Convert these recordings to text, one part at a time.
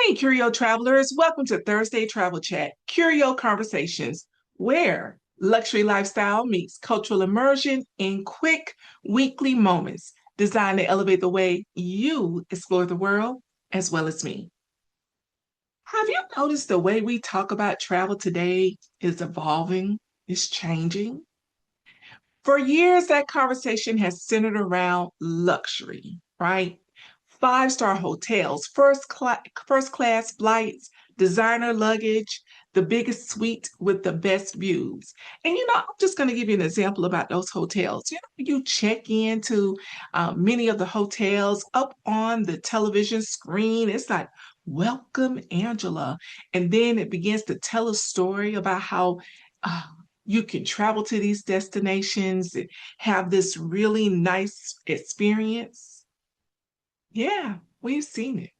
Hey, Curio travelers, welcome to Thursday Travel Chat, Curio Conversations, where luxury lifestyle meets cultural immersion in quick weekly moments designed to elevate the way you explore the world as well as me. Have you noticed the way we talk about travel today is evolving, is changing? For years, that conversation has centered around luxury, right? Five-star hotels, first class flights, designer luggage, the biggest suite with the best views. And I'm just going to give you an example about those hotels. You check into many of the hotels up on the television screen. It's like, welcome, Angela. And then it begins to tell a story about how uh, you can travel to these destinations and have this really nice experience. Yeah, we've seen it.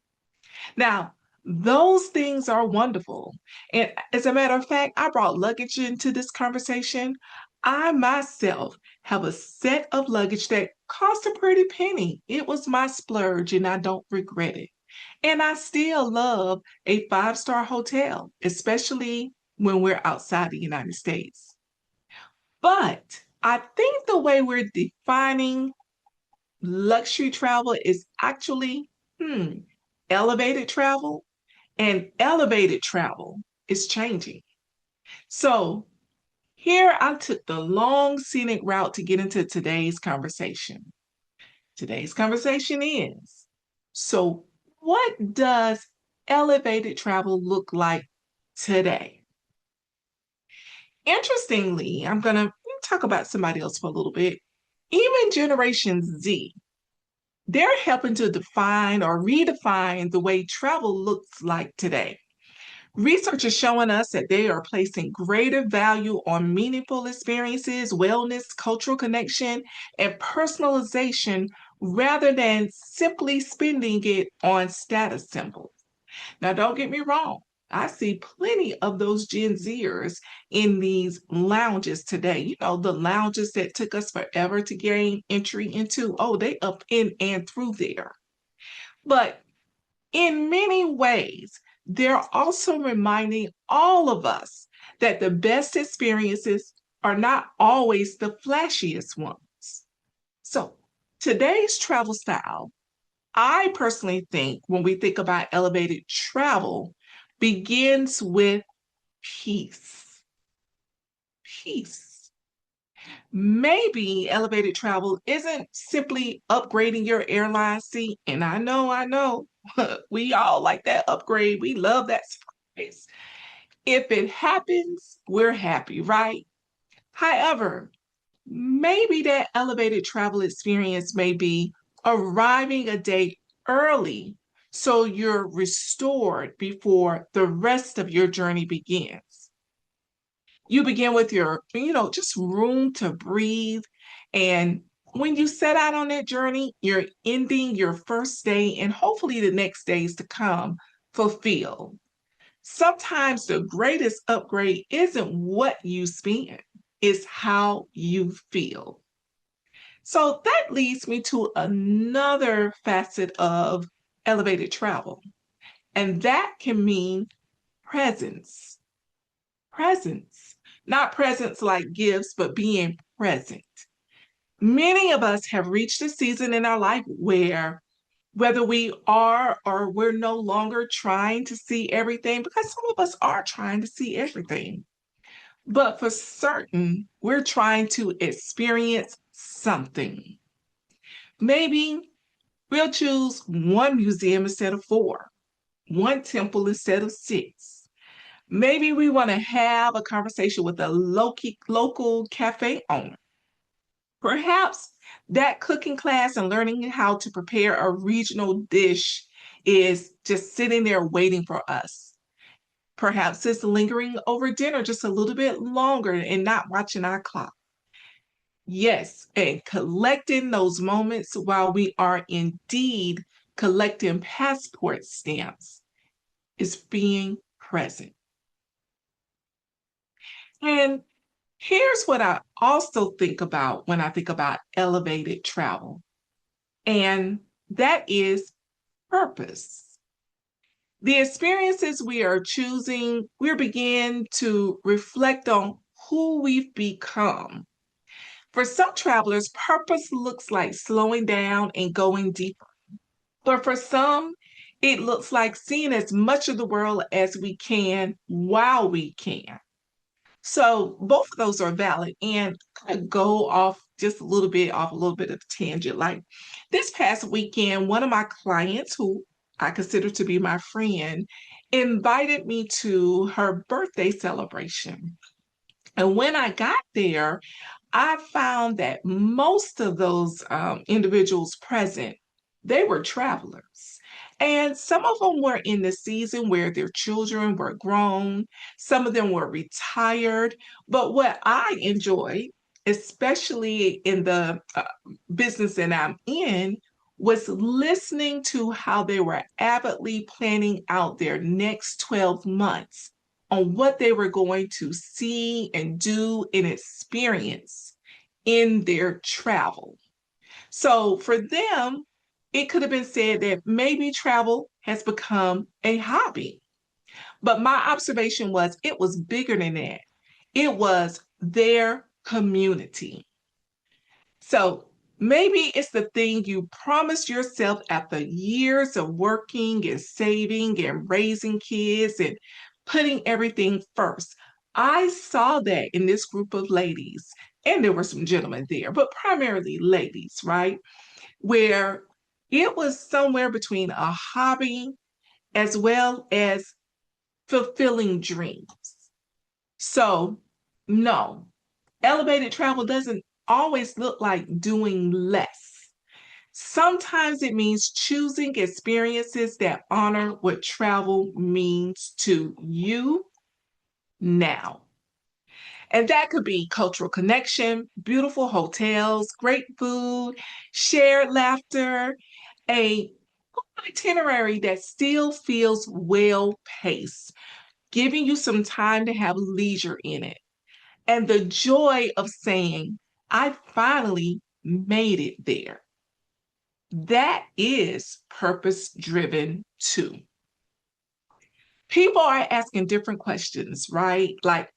Now, those things are wonderful. And as a matter of fact, I brought luggage into this conversation. I myself have a set of luggage that cost a pretty penny. It was my splurge, and I don't regret it. And I still love a five-star hotel, especially when we're outside the United States. But I think the way we're defining luxury travel is actually, elevated travel, and elevated travel is changing. So here I took the long scenic route to get into today's conversation. Today's conversation is, so what does elevated travel look like today? Interestingly, I'm going to talk about somebody else for a little bit. Even Generation Z, they're helping to define or redefine the way travel looks like today. Research is showing us that they are placing greater value on meaningful experiences, wellness, cultural connection, and personalization rather than simply spending it on status symbols. Now, don't get me wrong. I see plenty of those Gen Zers in these lounges today. The lounges that took us forever to gain entry into. Oh, they up in and through there. But in many ways, they're also reminding all of us that the best experiences are not always the flashiest ones. So, today's travel style, I personally think when we think about elevated travel, begins with peace. Peace. Maybe elevated travel isn't simply upgrading your airline seat. And I know, we all like that upgrade. We love that surprise. If it happens, we're happy, right? However, maybe that elevated travel experience may be arriving a day early so you're restored before the rest of your journey begins. You begin with just room to breathe. And when you set out on that journey, you're ending your first day and hopefully the next days to come fulfilled. Sometimes the greatest upgrade isn't what you spend, it's how you feel. So that leads me to another facet of elevated travel, and that can mean presence. Presence, not presents like gifts, but being present. Many of us have reached a season in our life where, whether we are or we're no longer trying to see everything, because some of us are trying to see everything, but for certain, we're trying to experience something. Maybe we'll choose one museum instead of four, one temple instead of six. Maybe we want to have a conversation with a local cafe owner. Perhaps that cooking class and learning how to prepare a regional dish is just sitting there waiting for us. Perhaps it's lingering over dinner just a little bit longer and not watching our clock. Yes, and collecting those moments while we are indeed collecting passport stamps is being present. And here's what I also think about when I think about elevated travel, and that is purpose. The experiences we are choosing, we begin to reflect on who we've become. For some travelers, purpose looks like slowing down and going deeper. But for some, it looks like seeing as much of the world as we can while we can. So both of those are valid and kind of go off just a little bit off a little bit of tangent. Like this past weekend, one of my clients who I consider to be my friend invited me to her birthday celebration. And when I got there, I found that most of those individuals present, they were travelers. And some of them were in the season where their children were grown, some of them were retired. But what I enjoyed, especially in the business that I'm in, was listening to how they were avidly planning out their next 12 months on what they were going to see and do and experience in their travel. So for them, it could have been said that maybe travel has become a hobby. But my observation was it was bigger than that. It was their community. So maybe it's the thing you promised yourself after years of working and saving and raising kids and putting everything first. I saw that in this group of ladies, and there were some gentlemen there, but primarily ladies, right? Where it was somewhere between a hobby as well as fulfilling dreams. So, no, elevated travel doesn't always look like doing less. Sometimes it means choosing experiences that honor what travel means to you now. And that could be cultural connection, beautiful hotels, great food, shared laughter, a itinerary that still feels well paced, giving you some time to have leisure in it and the joy of saying, I finally made it there. That is purpose driven too. People are asking different questions, right? Like,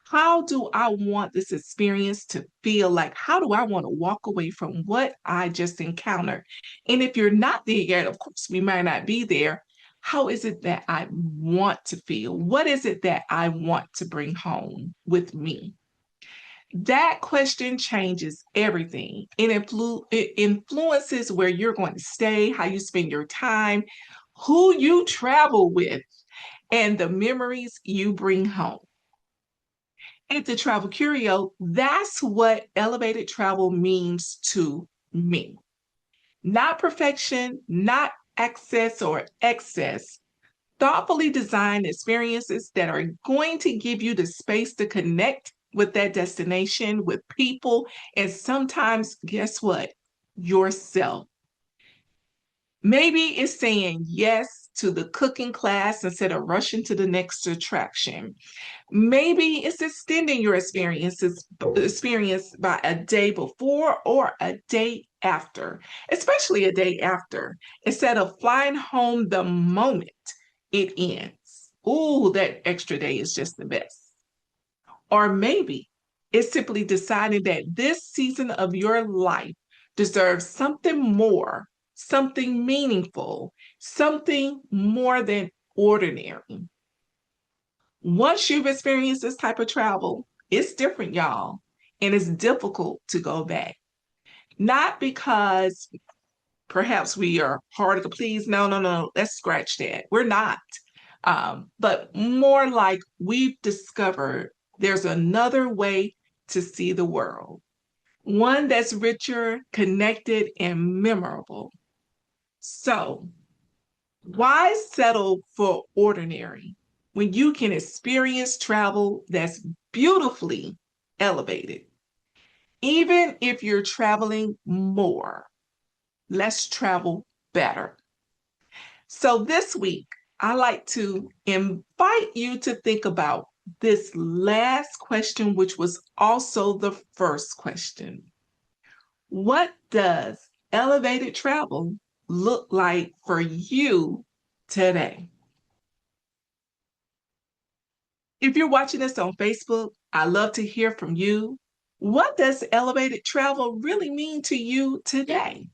how do I want this experience to feel like? How do I want to walk away from what I just encountered? And if you're not there yet, of course, we might not be there. How is it that I want to feel? What is it that I want to bring home with me? That question changes everything. It influences where you're going to stay, how you spend your time, who you travel with, and the memories you bring home. At the Travel Curio, that's what elevated travel means to me. Not perfection, not excess or excess, thoughtfully designed experiences that are going to give you the space to connect with that destination, with people, and sometimes, guess what? Yourself. Maybe it's saying yes to the cooking class instead of rushing to the next attraction. Maybe it's extending your experience by a day before or a day after, especially a day after, instead of flying home the moment it ends. Ooh, that extra day is just the best. Or maybe it's simply deciding that this season of your life deserves something more, something meaningful, something more than ordinary. Once you've experienced this type of travel, it's different, y'all, and it's difficult to go back. Not because perhaps we are hard to please. No, no, no. Let's scratch that. We're not. But more like we've discovered there's another way to see the world, one that's richer, connected, and memorable. So, why settle for ordinary when you can experience travel that's beautifully elevated? Even if you're traveling more, let's travel better. So this week, I like to invite you to think about this last question, which was also the first question. What does elevated travel look like for you today? If you're watching this on Facebook, I love to hear from you. What does elevated travel really mean to you today?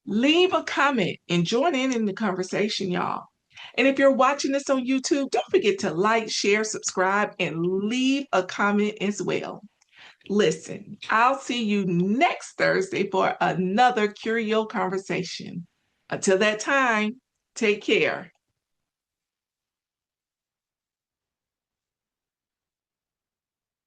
Leave a comment and join in the conversation, y'all. And if you're watching this on YouTube, don't forget to like, share, subscribe, and leave a comment as well. Listen, I'll see you next Thursday for another Curio conversation. Until that time, take care.